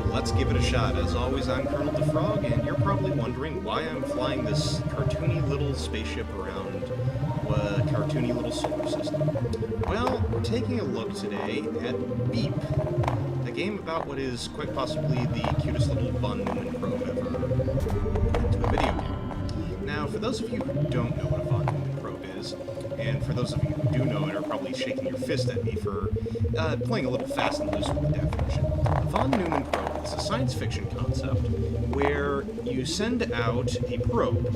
Let's Give It a Shot. As always, I'm Colonel the Frog, and you're probably wondering why I'm flying this cartoony little spaceship around a cartoony little solar system. Well, we're taking a look today at Beep, a game about what is quite possibly the cutest little von Neumann probe ever put into a video game. Now, for those of you who don't know what a von Neumann probe is, and for those of you who do know it are probably shaking your fist at me for playing a little fast and loose with the definition. A von Neumann probe is a science fiction concept where you send out a probe,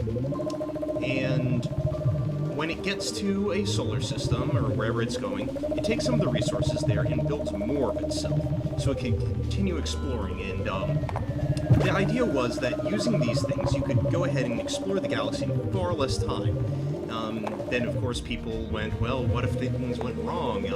and when it gets to a solar system, or wherever it's going, it takes some of the resources there and builds more of itself, so it can continue exploring. And the idea was that using these things, you could go ahead and explore the galaxy in far less time. Then, of course, people went, well, what if things went wrong?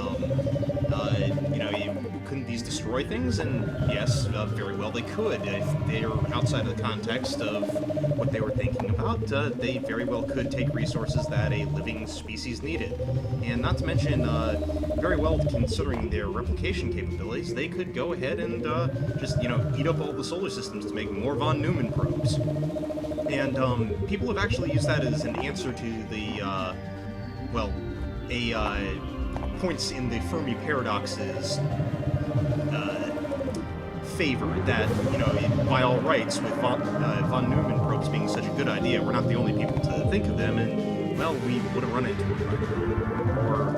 Couldn't these destroy things? And yes, very well they could. If they're outside of the context of what they were thinking about, they very well could take resources that a living species needed. And not to mention, very well considering their replication capabilities, they could go ahead and just, eat up all the solar systems to make more von Neumann probes. And people have actually used that as an answer to the, points in the Fermi paradox's favor that, by all rights, with von Neumann probes being such a good idea, we're not the only people to think of them, and, well, we would have run into it, or,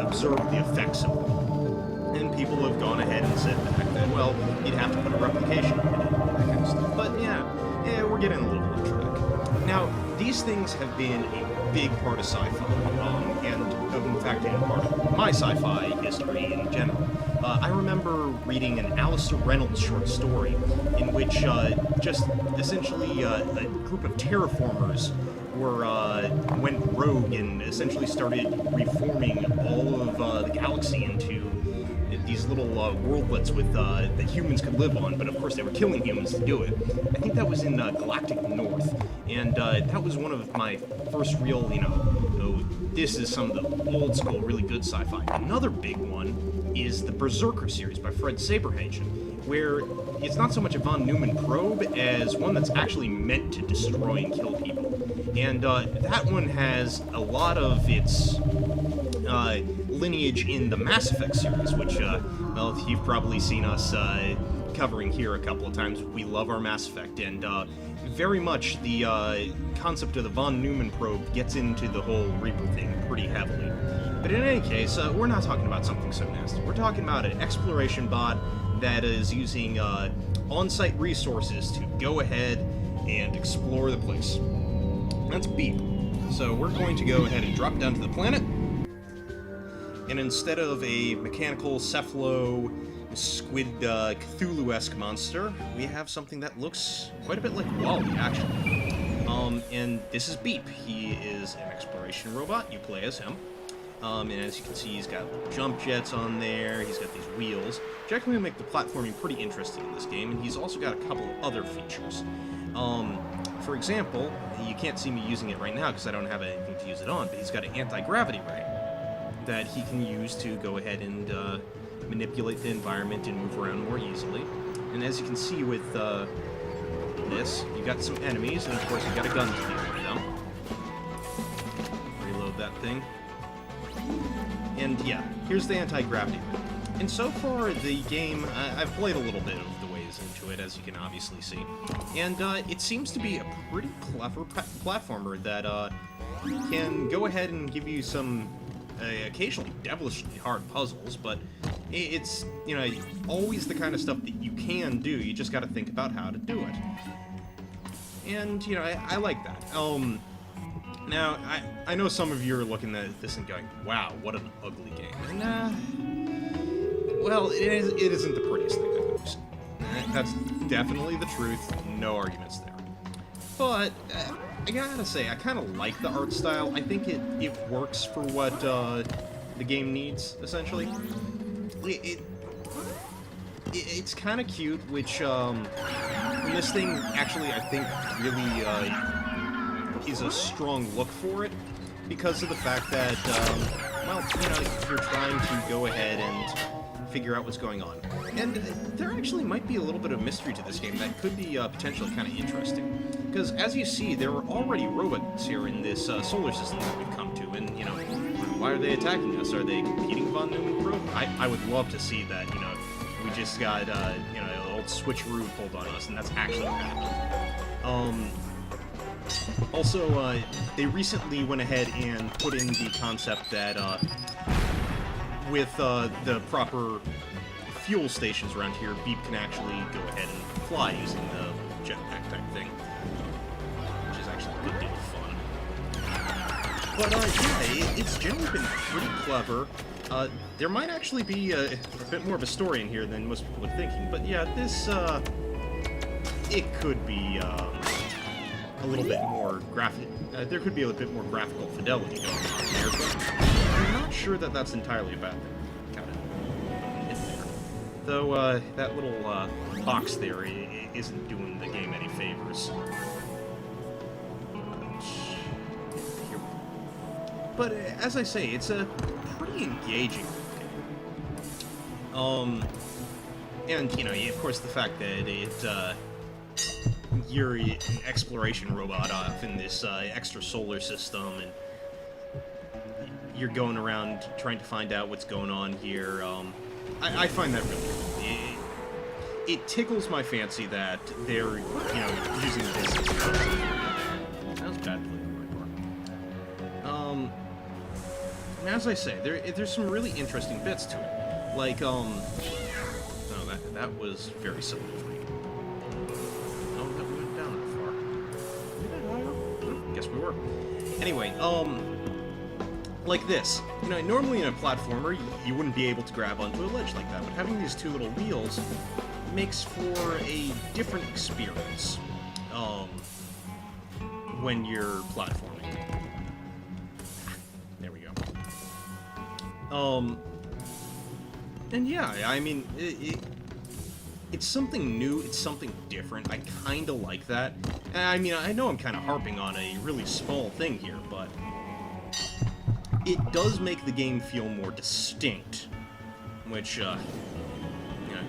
observed the effects of them. And people have gone ahead and said back that, well, you'd have to put a replication in it, and that kind of stuff. But, yeah, we're getting a little off track. Now, these things have been a big part of sci-fi, and in fact, part of my sci-fi history in general. I remember reading an Alistair Reynolds short story in which just essentially a group of terraformers went rogue and essentially started reforming all of the galaxy into these little worldlets with that humans could live on, but of course they were killing humans to do it. I think that was in Galactic North, and that was one of my first real, this is some of the old school, really good sci-fi. Another big one is the Berserker series by Fred Saberhagen, where it's not so much a von Neumann probe as one that's actually meant to destroy and kill people. And that one has a lot of its lineage in the Mass Effect series, which, you've probably seen us covering here a couple of times. We love our Mass Effect, and very much the concept of the von Neumann probe gets into the whole Reaper thing pretty heavily. But in any case, we're not talking about something so nasty. We're talking about an exploration bot that is using on-site resources to go ahead and explore the place. That's Beep. So we're going to go ahead and drop down to the planet, and instead of a mechanical cephalo squid Cthulhu-esque monster, we have something that looks quite a bit like Wall-E, actually. And this is Beep. He is an exploration robot. You play as him. And as you can see, he's got little jump jets on there, he's got these wheels, which actually make the platforming pretty interesting in this game, and he's also got a couple of other features. For example, you can't see me using it right now because I don't have anything to use it on, but he's got an anti-gravity ray that he can use to go ahead and manipulate the environment and move around more easily. And as you can see with this, you've got some enemies, and of course you've got a gun to deal with them. Reload that thing. And yeah, here's the anti-gravity ray. And so far, the game, I've played a little bit of the ways into it, as you can obviously see. And it seems to be a pretty clever platformer that can go ahead and give you some occasionally devilishly hard puzzles, but it's, always the kind of stuff that you can do, you just gotta think about how to do it. And, I like that. Now, I know some of you are looking at this and going, wow, what an ugly game. And, well, it isn't the prettiest thing I've ever seen. That's definitely the truth, no arguments there. But, I gotta say, I kind of like the art style. I think it works for what the game needs, essentially. It's kind of cute, which, and this thing actually, I think, really is a strong look for it, because of the fact that, you're trying to go ahead and figure out what's going on. And there actually might be a little bit of mystery to this game that could be potentially kind of interesting. Because as you see, there are already robots here in this solar system that we've come to, and, you know, why are they attacking us? Are they competing with von Neumann probe? I would love to see that, you know, we just got, you know, an old switcheroo pulled on us, and that's actually what happened. Also, they recently went ahead and put in the concept that, with the proper fuel stations around here, Beep can actually go ahead and fly using the jetpack type thing, which is actually a good deal of fun. But, yeah, it's generally been pretty clever. There might actually be a bit more of a story in here than most people are thinking, but yeah, this, it could be, a little bit more graphic. There could be a bit more graphical fidelity going on there, but I'm not sure that that's entirely a bad thing. Kind of in there. Though that little box there isn't doing the game any favors. But as I say, it's a pretty engaging game. And you know, of course, the fact that you're an exploration robot off in this extra solar system, and you're going around trying to find out what's going on here. I find that really cool. It tickles my fancy that they're, you know, using this as that was bad play on my part. As I say, there's some really interesting bits to it. Like, no, that was very silly of me. Guess we were. Anyway, like this. You know, normally in a platformer, you wouldn't be able to grab onto a ledge like that, but having these two little wheels makes for a different experience, when you're platforming. There we go. And yeah, I mean, it's something new, it's something different. I kinda like that. I mean, I know I'm kinda harping on a really small thing here, but it does make the game feel more distinct, which, you know,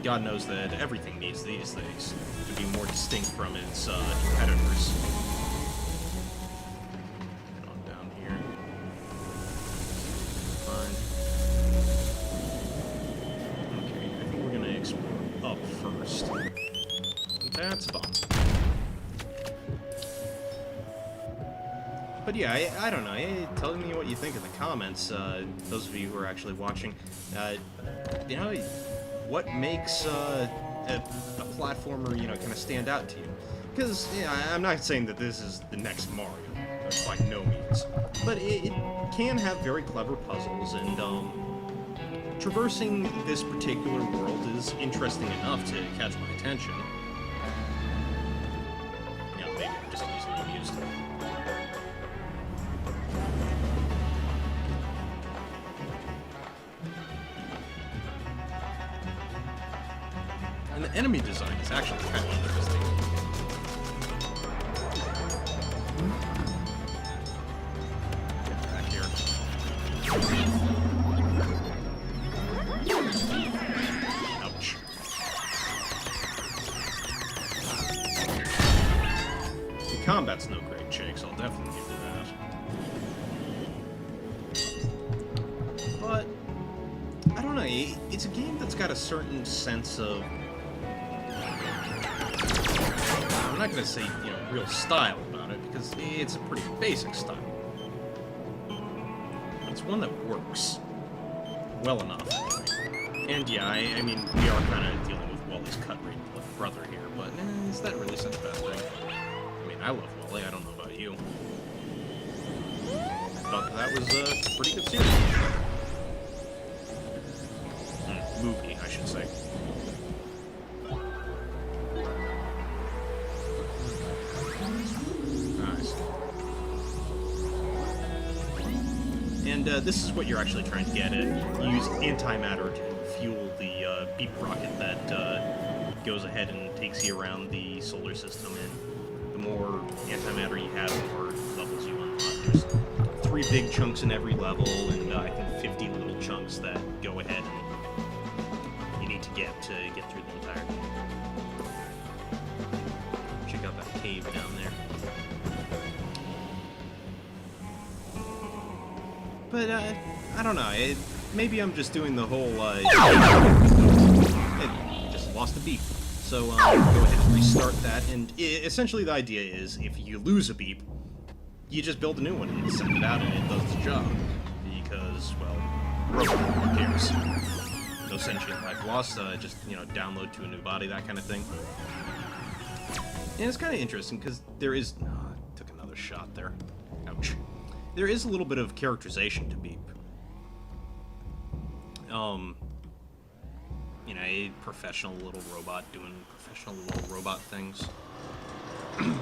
God knows that everything needs these days to be more distinct from its competitors. Get on down here. Fine. Okay, I think we're gonna explore up first. That's fun. But yeah, I don't know. Tell me what you think in the comments, those of you who are actually watching. You know, what makes a platformer, you know, kind of stand out to you? Because, yeah, I'm not saying that this is the next Mario, by no means. But it can have very clever puzzles, and traversing this particular world is interesting enough to catch my attention. Yeah, maybe I'm just easily amused. And the enemy design is actually kind of interesting. Get back here. Ouch. The combat's no great, Shakes. I'll definitely give you that. But I don't know. It's a game that's got a certain sense of, I'm not going to say, you know, real style about it, because it's a pretty basic style. But it's one that works well enough. And yeah, I mean, we are kind of dealing with Wally's cut-rate brother here, but is that really such a bad thing? I mean, I love Wally, I don't know about you. But that was a pretty good series. Movie, I should say. And this is what you're actually trying to get at. You use antimatter to fuel the beep rocket that goes ahead and takes you around the solar system, and the more antimatter you have, the more levels you unlock. There's 3 big chunks in every level, and I think 50 little chunks that go ahead and get to get through the entire game. Check out that cave down there. But, I don't know, maybe I'm just doing the whole, just lost a beep. So, go ahead and restart that, and essentially the idea is, if you lose a beep, you just build a new one, and send it out, and it does the job. Because, well, who cares? No sentient life lost, just, you know, download to a new body, that kind of thing. And it's kind of interesting, because there is... Oh, I took another shot there. Ouch. There is a little bit of characterization to Beep. You know, a professional little robot doing professional little robot things. And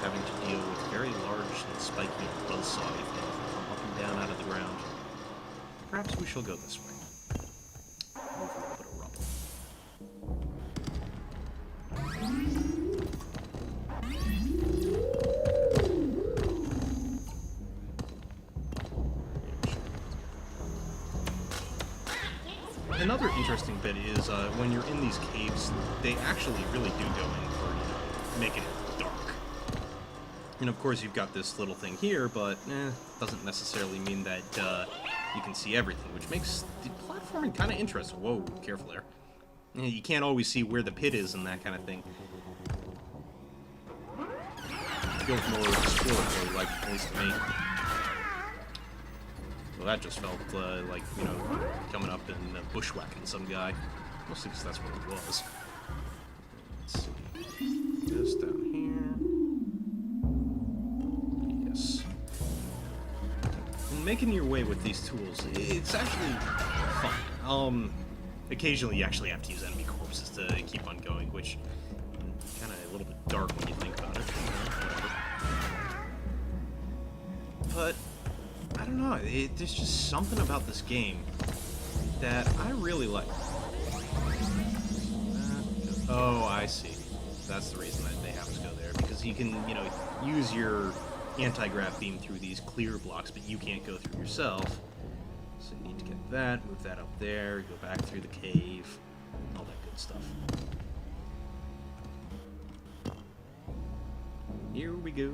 having to deal with very large and spiky and buzzsaw things that come up and down out of the ground. Perhaps we shall go this way. Move a little bit of rubble. Another interesting bit is when you're in these caves, they actually really do go in for, you know, making it dark. And of course you've got this little thing here, but doesn't necessarily mean that you can see everything, which makes the platforming kind of interesting. Whoa, careful there. You can't always see where the pit is and that kind of thing. It feels more exploratory, like, at least to me. Well, that just felt like, you know, coming up and bushwhacking some guy. Mostly because that's what it was. Let's see. This down here. Yes. And making your way with these tools, it's actually fun. Occasionally you actually have to use enemy corpses to keep on going, which kind of a little bit dark when you think about it. But I don't know, there's just something about this game that I really like. Oh, I see. That's the reason that they have to go there, because you can, you know, use your anti-grav beam through these clear blocks, but you can't go through yourself. So you need to get that, move that up there, go back through the cave, all that good stuff. Here we go.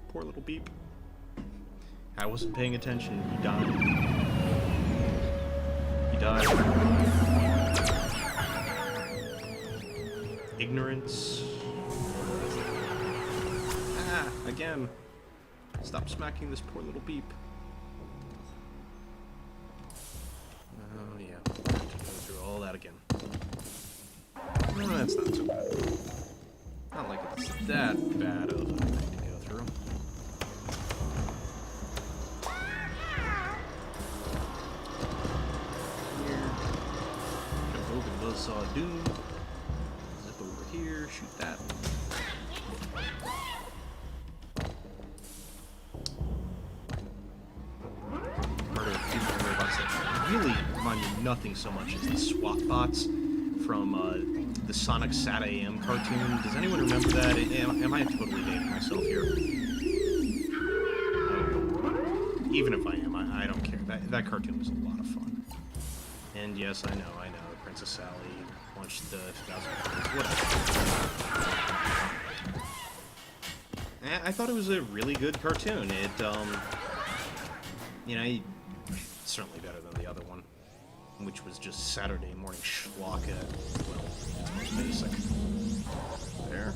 Poor little Beep. I wasn't paying attention. He died. He died. Ignorance. Ah, again. Stop smacking this poor little Beep. Oh, yeah. We'll have to go through all that again. No, that's not so bad. Not like it's that bad of a thing to go through. Here. Jump over the buzzsaw doom. Zip over here, shoot that. Murder a few more robots that really remind me of nothing so much as the SWAT bots from the Sonic Sat AM cartoon. Does anyone remember that? Am I totally dating myself here? Even if I am, I don't care. That cartoon was a lot of fun. And yes, I know, Princess Sally launched the 2000s, whatever. I thought it was a really good cartoon. It, you know, certainly better than the other one, which was just Saturday morning schlock at, well, it's most basic. There.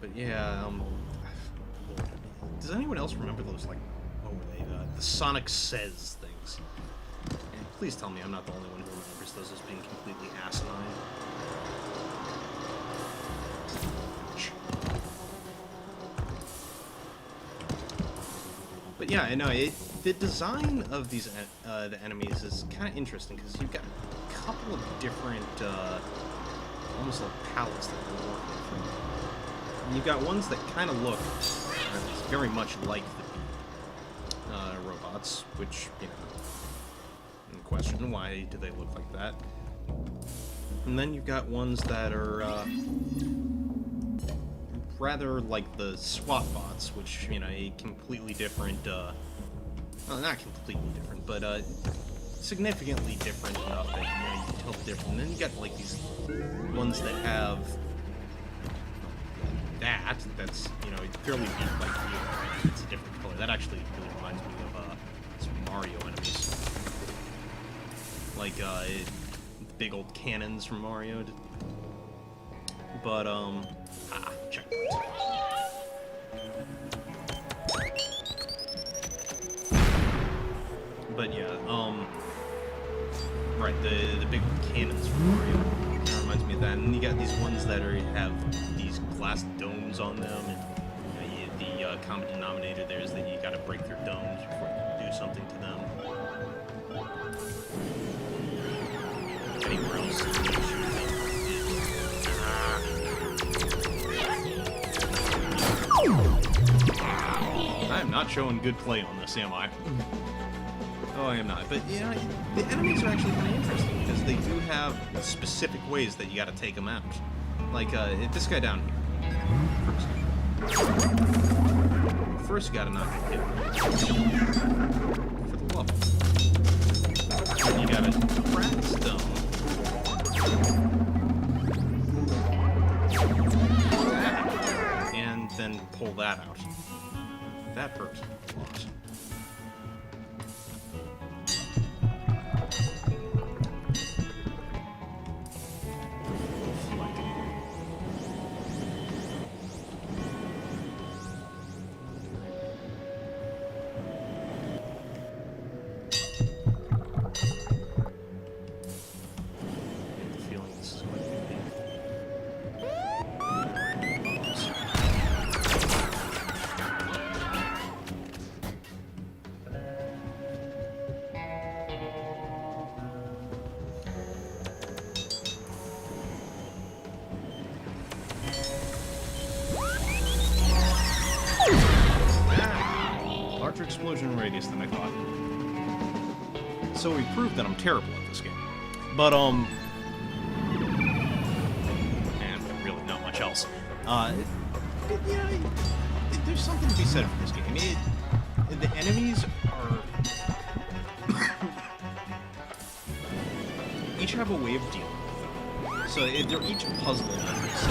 But yeah, does anyone else remember those, like, what were they, the Sonic Says things? And please tell me I'm not the only one who remembers those as being completely asinine. But yeah, I know, the design of these the enemies is kind of interesting, because you've got a couple of different, almost like palettes that they're working from. And you've got ones that kind of look very much like the robots, which, you know, in question, why do they look like that? And then you've got ones that are rather like the SWAT bots, which, you know, a completely different, well, not completely different, but, significantly different enough that, you know, you can tell the difference. And then you got, like, these ones that have that's, you know, fairly deep, like, it's a different color. That actually really reminds me of, some Mario enemies. Like, big old cannons from Mario. But, checkpoint. But yeah, right, the big cannons from Mario. That reminds me of that. And then you got these ones that have these glass domes on them, and the common denominator there is that you gotta break their domes before you can do something to them. Anywhere else, I'm not showing good play on this, am I? Oh, I am not. But, you know, the enemies are actually kind of interesting, because they do have specific ways that you gotta take them out. Like, this guy down here. First you gotta knock him down. For the level. Then you gotta crack stone. And then pull that out. That hurts a lot. Explosion radius than I thought. So we proved that I'm terrible at this game. But, and really not much else. There's something to be said for this game. The enemies are... each have a way of dealing with them. So they're each puzzle elements.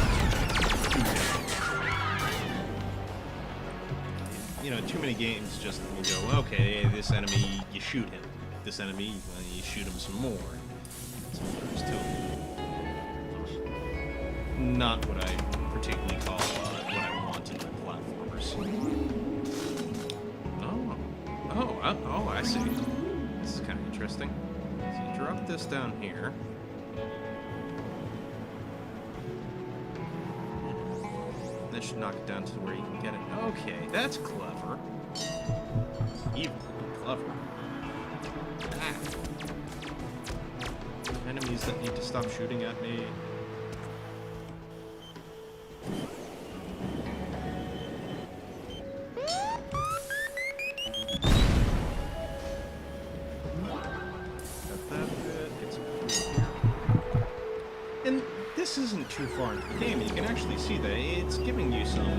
You know, too many games just will go, okay, this enemy, you shoot him. This enemy, you shoot him some more. So there's two of them. Not what I particularly call what I want in my platformers. Oh, I see. This is kind of interesting. So you drop this down here. That should knock it down to where you can get it. Okay, that's clever. Evil, clever. Ah. Enemies that need to stop shooting at me. Got that bit. Get some food here. And this isn't too far into the game, and you can actually see that it's giving you some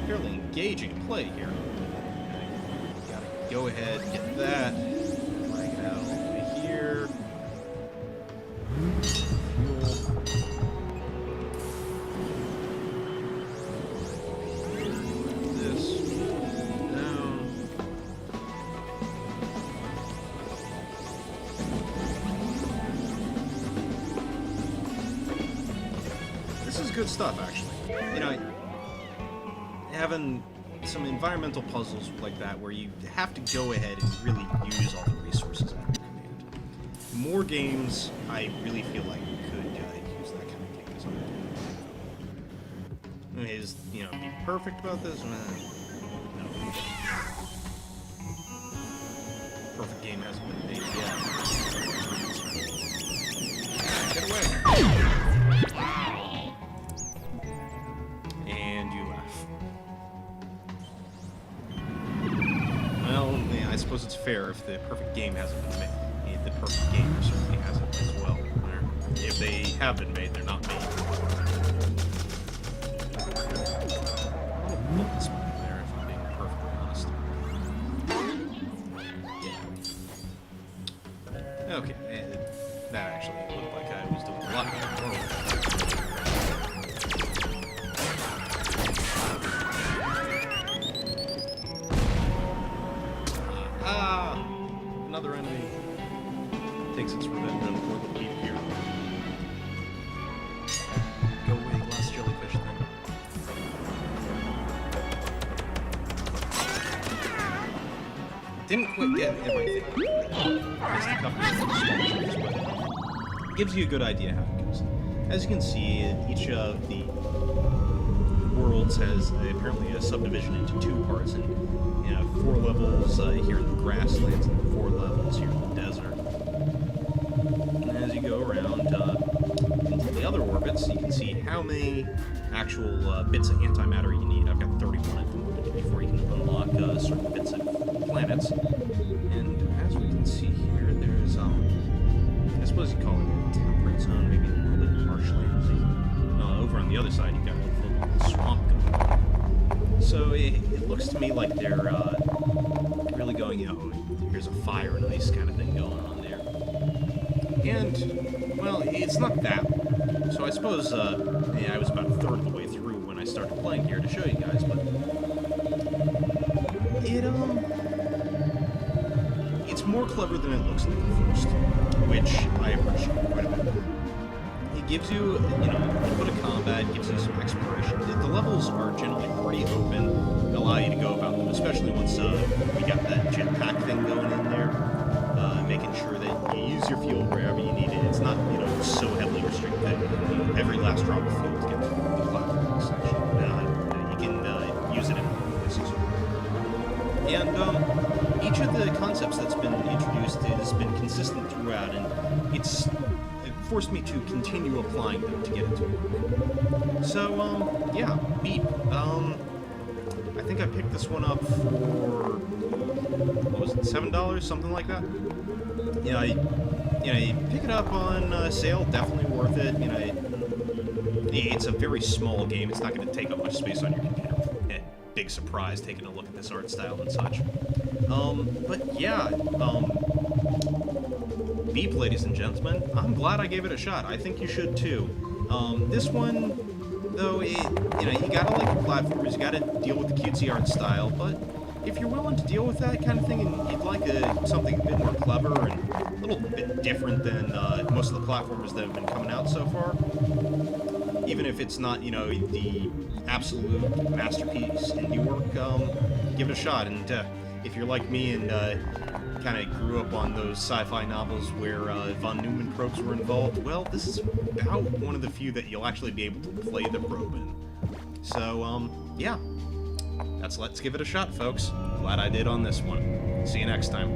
fairly engaging play here. You gotta go ahead, get that, drag it out all the way here. Fuel. This down. This is good stuff, actually. You know, having some environmental puzzles like that where you have to go ahead and really use all the resources at your command. More games, I really feel like could use that kind of game design. Is, you know, be perfect about this? No. Perfect game hasn't been made yet. Get away! I suppose it's fair if the perfect game hasn't been made. The perfect game certainly hasn't as well. If they have been made, they're not made. little small there, if I'm being perfectly honest. Yeah. Okay, that actually looked like I was doing a lot more. Another enemy takes its revenge on poor little Beep here. Go away, glass jellyfish thing. Didn't quite get everything. Missed a couple of small chunks, but it gives you a good idea how it goes. As you can see, each of the worlds has apparently a subdivision into 2 parts, and you have 4 levels here in the grasslands and 4 levels here in the desert. And as you go around into the other orbits, you can see how many actual bits of antimatter you need. I've got 31 at the moment before you can unlock certain bits of planets. And as we can see here, there's I suppose you call it a temperate zone, maybe a little bit marshlands. Over on the other side, you've got a little swamp going on. So it looks to me like they're really going, here's a fire and ice kind of thing going on there. And, well, it's not that long. So I suppose, I was about a third of the way through when I started playing here to show you guys, but it's more clever than it looks like at first, which I appreciate quite a bit. It gives you, a little bit of combat, gives you some exploration. The levels are generally pretty open, allow you to go about them, especially once we got that jetpack thing going in there, making sure that you use your fuel wherever you need it. It's not, so heavily restricted that every last drop of fuel to get to the platform section. You can use it in other places. And each of the concepts that's been introduced has been consistent throughout, and it forced me to continue applying them to get into it. So, yeah, Beep. I think I picked this one up for, what was it, $7, something like that? You pick it up on sale, definitely worth it. It's a very small game. It's not going to take up much space on your computer. Big surprise taking a look at this art style and such. But yeah, Beep, ladies and gentlemen, I'm glad I gave it a shot. I think you should too. This one, though, you gotta like the platformers, you gotta deal with the cutesy art style, but if you're willing to deal with that kind of thing and you'd like something a bit more clever and a little bit different than most of the platformers that have been coming out so far, even if it's not, the absolute masterpiece indie work, give it a shot. And if you're like me and kind of grew up on those sci-fi novels where von Neumann probes were involved, well, this is about one of the few that you'll actually be able to play the probe in. So, yeah. Let's give it a shot, folks. Glad I did on this one. See you next time.